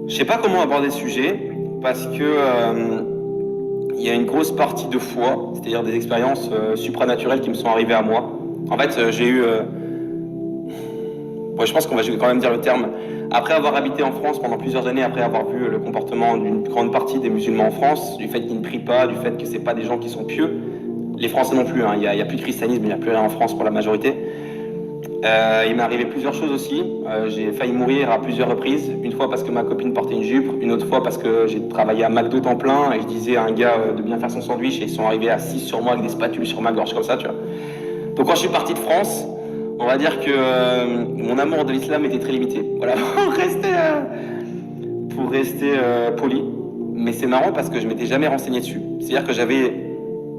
Je sais pas comment aborder le sujet parce que il y a une grosse partie de foi, c'est-à-dire des expériences supranaturelles qui me sont arrivées à moi. En fait, j'ai eu, je pense qu'on va quand même dire le terme. Après avoir habité en France pendant plusieurs années, après avoir vu le comportement d'une grande partie des musulmans en France, du fait qu'ils ne prient pas, du fait que c'est pas des gens qui sont pieux, les Français non plus. Il y a plus de christianisme, il n'y a plus rien en France pour la majorité. Il m'est arrivé plusieurs choses aussi. J'ai failli mourir à plusieurs reprises. Une fois parce que ma copine portait une jupe, une autre fois parce que j'ai travaillé à McDo temps plein et je disais à un gars de bien faire son sandwich et ils sont arrivés à 6 sur moi avec des spatules sur ma gorge comme ça, tu vois. Donc quand je suis parti de France, on va dire que mon amour de l'islam était très limité. Voilà, pour rester poli. Mais c'est marrant parce que je m'étais jamais renseigné dessus. C'est-à-dire que j'avais,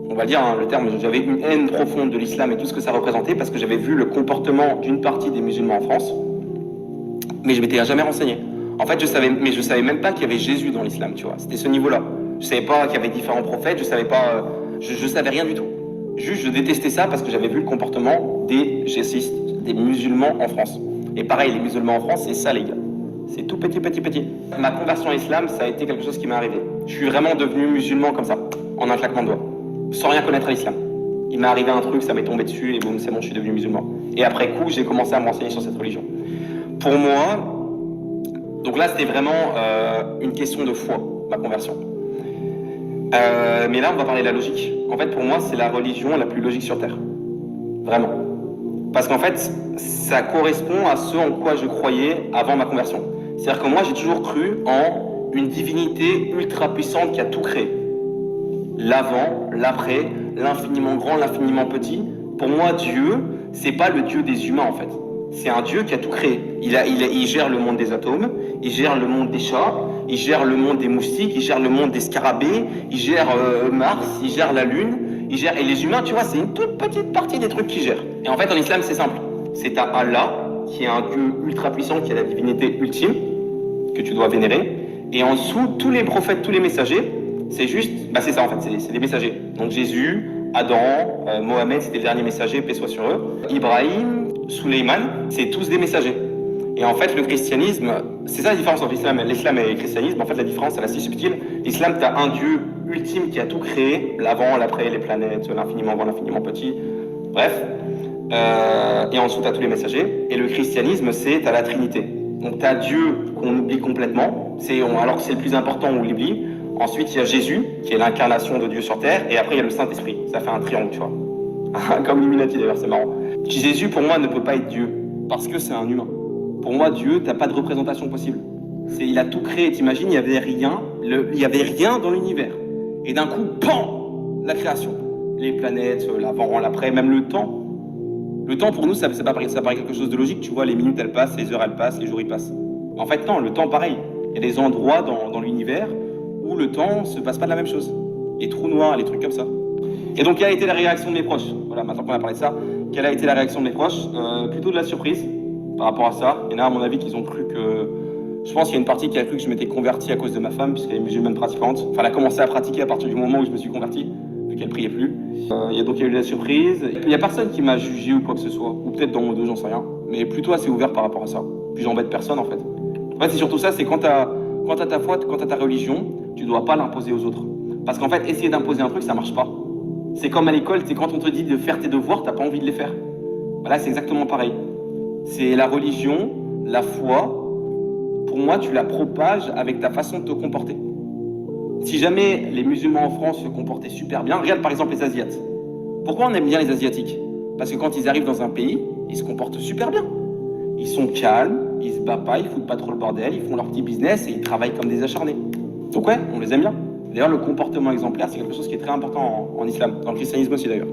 on va dire le terme, j'avais une haine profonde de l'islam et tout ce que ça représentait parce que j'avais vu le comportement d'une partie des musulmans en France, mais je m'étais jamais renseigné. En fait, je savais même pas qu'il y avait Jésus dans l'islam, tu vois. C'était ce niveau-là. Je savais pas qu'il y avait différents prophètes, je savais pas, je savais rien du tout. Juste, je détestais ça parce que j'avais vu le comportement des gessistes, des musulmans en France. Et pareil, les musulmans en France, c'est ça, les gars. C'est tout petit. Ma conversion à l'islam, ça a été quelque chose qui m'est arrivé. Je suis vraiment devenu musulman comme ça, en un claquement de doigts, sans rien connaître à l'islam. Il m'est arrivé un truc, ça m'est tombé dessus, et boum, c'est bon, je suis devenu musulman. Et après coup, j'ai commencé à me renseigner sur cette religion. Pour moi, donc là, c'était vraiment une question de foi, ma conversion. Mais là, on va parler de la logique. En fait, pour moi, c'est la religion la plus logique sur Terre. Vraiment. Parce qu'en fait, ça correspond à ce en quoi je croyais avant ma conversion. C'est-à-dire que moi, j'ai toujours cru en une divinité ultra puissante qui a tout créé. L'avant, l'après, l'infiniment grand, l'infiniment petit. Pour moi, Dieu, c'est pas le Dieu des humains, en fait. C'est un Dieu qui a tout créé. Il gère le monde des atomes, il gère le monde des chats, il gère le monde des moustiques, il gère le monde des scarabées, il gère Mars, il gère la Lune, et les humains, tu vois, c'est une toute petite partie des trucs qu'il gère. Et en fait, en islam, c'est simple. C'est à Allah, qui est un Dieu ultra puissant, qui est la divinité ultime, que tu dois vénérer. Et en dessous, tous les prophètes, tous les messagers, c'est juste, c'est ça en fait, c'est des messagers. Donc Jésus, Adam, Mohamed, c'était le dernier messager, paix soit sur eux. Ibrahim, Suleyman, c'est tous des messagers. Et en fait, le christianisme, c'est ça la différence entre l'islam et le christianisme. En fait, la différence, elle est assez subtile. L'islam, t'as un Dieu ultime qui a tout créé, l'avant, l'après, les planètes, l'infiniment grand, l'infiniment petit, bref. Et en dessous, t'as tous les messagers. Et le christianisme, t'as la Trinité. Donc t'as Dieu qu'on oublie complètement, alors que c'est le plus important, on l'oublie. Ensuite, il y a Jésus, qui est l'incarnation de Dieu sur Terre, et après, il y a le Saint-Esprit. Ça fait un triangle, tu vois. Comme l'Illuminati, d'ailleurs, c'est marrant. Jésus, pour moi, ne peut pas être Dieu, parce que c'est un humain. Pour moi, Dieu, t'as pas de représentation possible. Il a tout créé, t'imagines, il y avait rien dans l'univers. Et d'un coup, BAM, la création. Les planètes, l'avant, l'après, même le temps. Le temps, pour nous, ça paraît quelque chose de logique, tu vois, les minutes, elles passent, les heures, elles passent, les jours, ils passent. En fait, non, le temps, pareil. Il y a des endroits dans l'univers où le temps se passe pas de la même chose. Les trous noirs, les trucs comme ça. Et donc, quelle a été la réaction de mes proches? Voilà, maintenant qu'on a parlé de ça, quelle a été la réaction de mes proches? Plutôt de la surprise par rapport à ça. Il y en a, à mon avis, qui ont cru que... Je pense qu'il y a une partie qui a cru que je m'étais converti à cause de ma femme, puisqu'elle est musulmane pratiquante. Enfin, elle a commencé à pratiquer à partir du moment où je me suis converti, vu qu'elle priait plus. Il y a eu de la surprise. Il n'y a personne qui m'a jugé ou quoi que ce soit. Ou peut-être dans mon dos, j'en sais rien. Mais plutôt assez ouvert par rapport à ça. Puis j'embête personne, en fait. En fait, c'est surtout ça, c'est quand t'as ta foi, quand t'as ta religion, tu dois pas l'imposer aux autres. Parce qu'en fait, essayer d'imposer un truc, ça marche pas. C'est comme à l'école, c'est quand on te dit de faire tes devoirs, t'as pas envie de les faire. Voilà, c'est exactement pareil. C'est la religion, la foi, pour moi, tu la propages avec ta façon de te comporter. Si jamais les musulmans en France se comportaient super bien, regarde par exemple les Asiates. Pourquoi on aime bien les Asiatiques? Parce que quand ils arrivent dans un pays, ils se comportent super bien. Ils sont calmes, ils se battent pas, ils foutent pas trop le bordel, ils font leur petit business et ils travaillent comme des acharnés. Donc ouais, on les aime bien. D'ailleurs, le comportement exemplaire, c'est quelque chose qui est très important en islam, dans le christianisme aussi d'ailleurs.